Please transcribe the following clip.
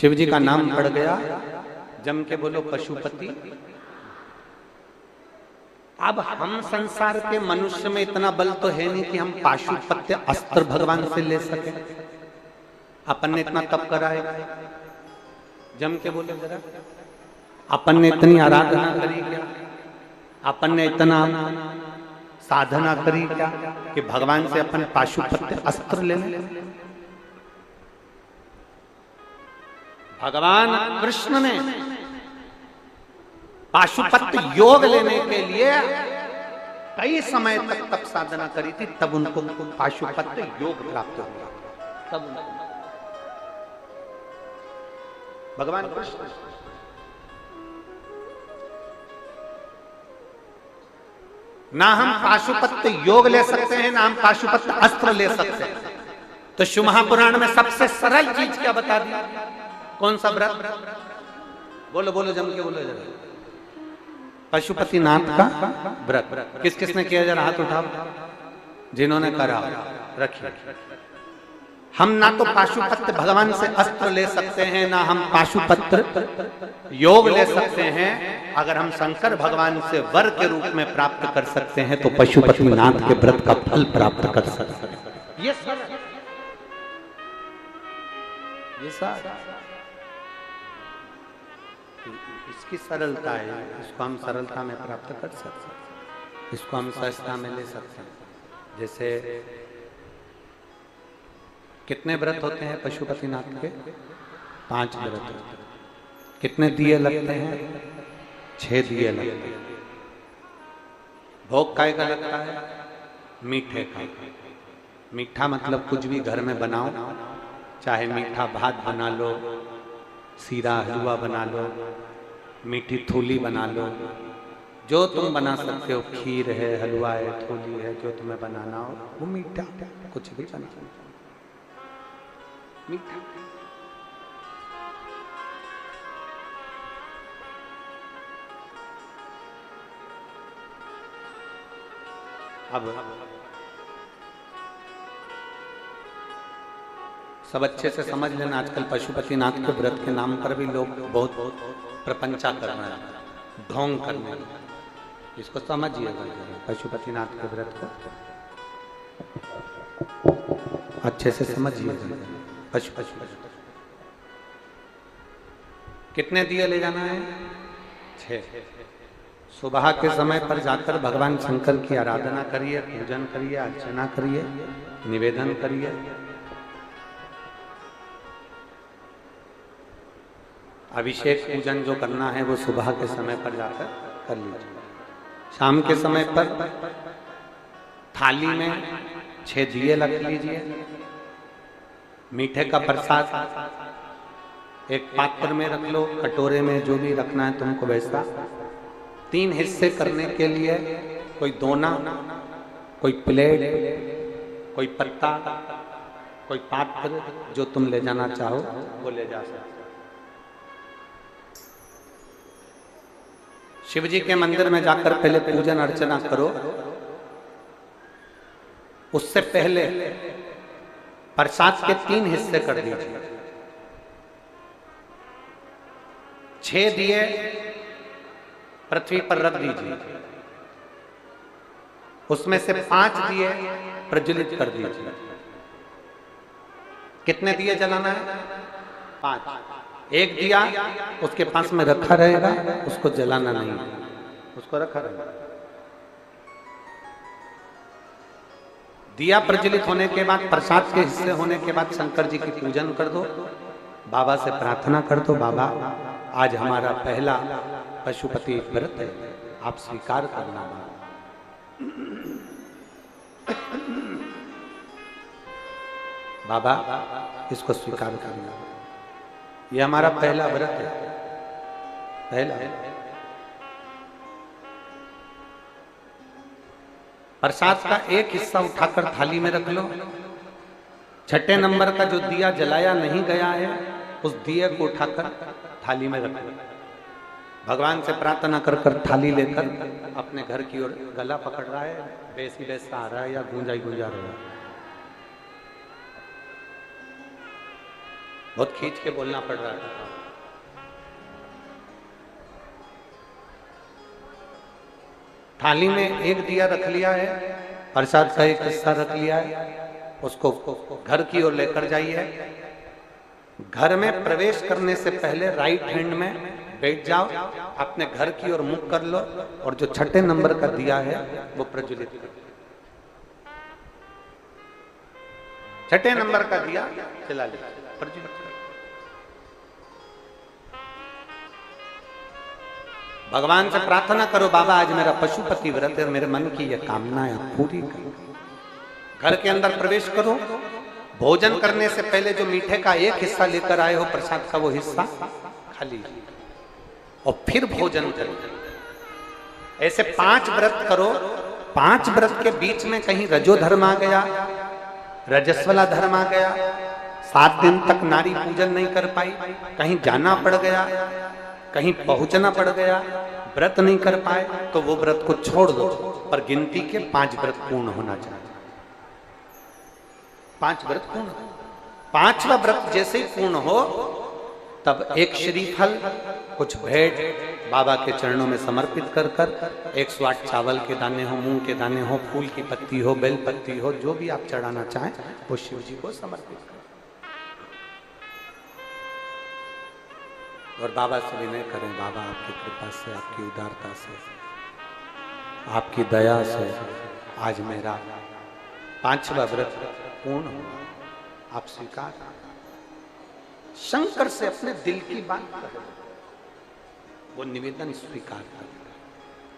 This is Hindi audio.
शिव जी का नाम पड़ गया, जम के बोलो पशुपति। अब हम संसार के मनुष्य में इतना बल तो है नहीं कि हम पाशुपत्य अस्त्र भगवान से ले सके। अपन ने इतना तप करा है, जम के बोले जरा, अपन ने इतनी आराधना करी क्या, अपन ने इतना साधना करी क्या कि भगवान से अपन पाशुपत्य अस्त्र ले लें। भगवान कृष्ण ने पाशुपत्य योग लेने के लिए कई समय तक तप साधना करी थी, तब उनको पाशुपत्य योग प्राप्त हुआ। तब भगवान कृष्ण ना हम पाशुपत्य योग ले सकते हैं, ना हम पाशुपत्य अस्त्र ले सकते हैं। तो शिव महापुराण में सबसे सरल चीज क्या बता दी? कौन सा व्रत? बोलो बोलो, जम के बोलो जरा। पशुपतिनाथ का व्रत। किस किस ने किया? जरा हाथ उठाओ जिन्होंने करा, रखिए। हम ना तो पाशुपत्य भगवान से अस्त्र ले सकते हैं, ना हम पाशुपत्य योग ले सकते हैं। अगर हम शंकर भगवान से वर के रूप में प्राप्त कर सकते हैं तो पशुपतिनाथ के व्रत का फल प्राप्त कर सकते हैं। ये इसकी सरलता है, इसको हम सरलता में प्राप्त कर सकते हैं, इसको हम सहजता में ले सकते हैं। जैसे कितने व्रत होते हैं पशुपतिनाथ के? 5 व्रत होते हैं। कितने दिए लगते हैं? 6 दिए लगते हैं। भोग काय का लगता है? मीठे का। मीठा मतलब कुछ भी घर में बनाओ, चाहे मीठा भात बना लो, सीरा हलवा बना लो, मीठी थूली बना लो, जो तुम बना सकते हो। खीर है, हलवा है, थूली है, जो तुम्हें बनाना हो वो मीठा, कुछ भी बना मीठा। अब सब अच्छे से समझ लेना, आजकल पशुपतिनाथ के व्रत के नाम पर भी लोग बहुत प्रपंचा कर रहे हैं, ढोंग करने हैं। इसको समझिएगा, पशुपतिनाथ के व्रत को अच्छे से समझिएगा। पशुपति कितने दिए ले जाना है? 6। सुबह के समय पर जाकर भगवान शंकर की आराधना करिए, पूजन करिए, अर्चना करिए, निवेदन करिए। अभिषेक पूजन जो करना है वो सुबह के समय पर जाकर कर लीजिए। शाम के समय पर थाली में 6 दिए रख लीजिए। मीठे का प्रसाद एक पात्र में रख लो, कटोरे में, जो भी रखना है तुमको वैसा। 3 हिस्से करने के लिए कोई दोना, कोई प्लेट, कोई पत्ता, कोई पात्र, जो तुम ले जाना चाहो वो ले जा सकते। शिव जी के मंदिर में जाकर पहले पूजन अर्चना करो। उससे पहले प्रसाद के 3 हिस्से कर दीजिए। 6 दिए पृथ्वी पर रख दीजिए, उसमें से 5 दिए प्रज्वलित कर दीजिए। कितने दिए जलाना है? 5। एक दिया उसके पास में रखा रहेगा, उसको जलाना नहीं, उसको रखा रहेगा। दिया प्रज्वलित होने के बाद, प्रसाद के हिस्से होने के बाद शंकर जी की पूजन कर दो। बाबा से प्रार्थना कर दो, बाबा आज हमारा पहला पशुपति व्रत है, आप स्वीकार करना। बाबा इसको स्वीकार करना, ये हमारा पहला व्रत है, पहला। प्रसाद का एक हिस्सा उठाकर थाली में रख लो। 6ठे नंबर का जो दिया जलाया नहीं गया है, उस दिए को उठाकर थाली में रख लो। भगवान से प्रार्थना कर कर थाली लेकर अपने घर की ओर गला पकड़ रहा है, बेसी बेसा आ रहा है या गूंजा ही गूंजा रहा है। बहुत खींच के बोलना पड़ रहा था। थाली में एक दिया रख लिया है, प्रसाद का एक हिस्सा रख लिया है, उसको घर की ओर लेकर जाइए। घर में प्रवेश करने से पहले राइट हैंड में बैठ जाओ, अपने घर की ओर मुख कर लो और जो छठे नंबर का दिया है वो प्रज्वलित करो। छठे नंबर का दिया जला ले, प्रज्वलित करो। भगवान से प्रार्थना करो, बाबा आज मेरा पशुपति व्रत है, मेरे मन की यह कामनाएं पूरी करो। घर के अंदर प्रवेश करो, भोजन करने से पहले जो मीठे का एक हिस्सा लेकर आए हो प्रसाद का, वो हिस्सा खा लीजिए और फिर भोजन करो। ऐसे 5 व्रत करो। 5 व्रत के बीच में कहीं रजो धर्म आ गया, रजस्वला धर्म आ गया, 7 दिन तक नारी पूजन नहीं कर पाई, कहीं जाना पड़ गया, कहीं पहुंचना पड़ गया, व्रत नहीं कर पाए, तो वो व्रत को छोड़ दो, पर गिनती के 5 व्रत पूर्ण होना चाहिए। 5 व्रत पूर्ण, 5वां व्रत जैसे ही पूर्ण हो तब एक श्रीफल, कुछ भेंट बाबा के चरणों में समर्पित कर कर 108 चावल के दाने हो, मूंग के दाने हो, फूल की पत्ती हो, बेल पत्ती हो, जो भी आप चढ़ाना चाहें वो शिव जी को समर्पित करें। और बाबा से विनय करें, बाबा आपकी कृपा से, आपकी उदारता से, आपकी दया से आज मेरा 5वां व्रत पूर्ण हुआ। आप स्वीकार, शंकर से अपने दिल की बात करें, वो निवेदन स्वीकार करें।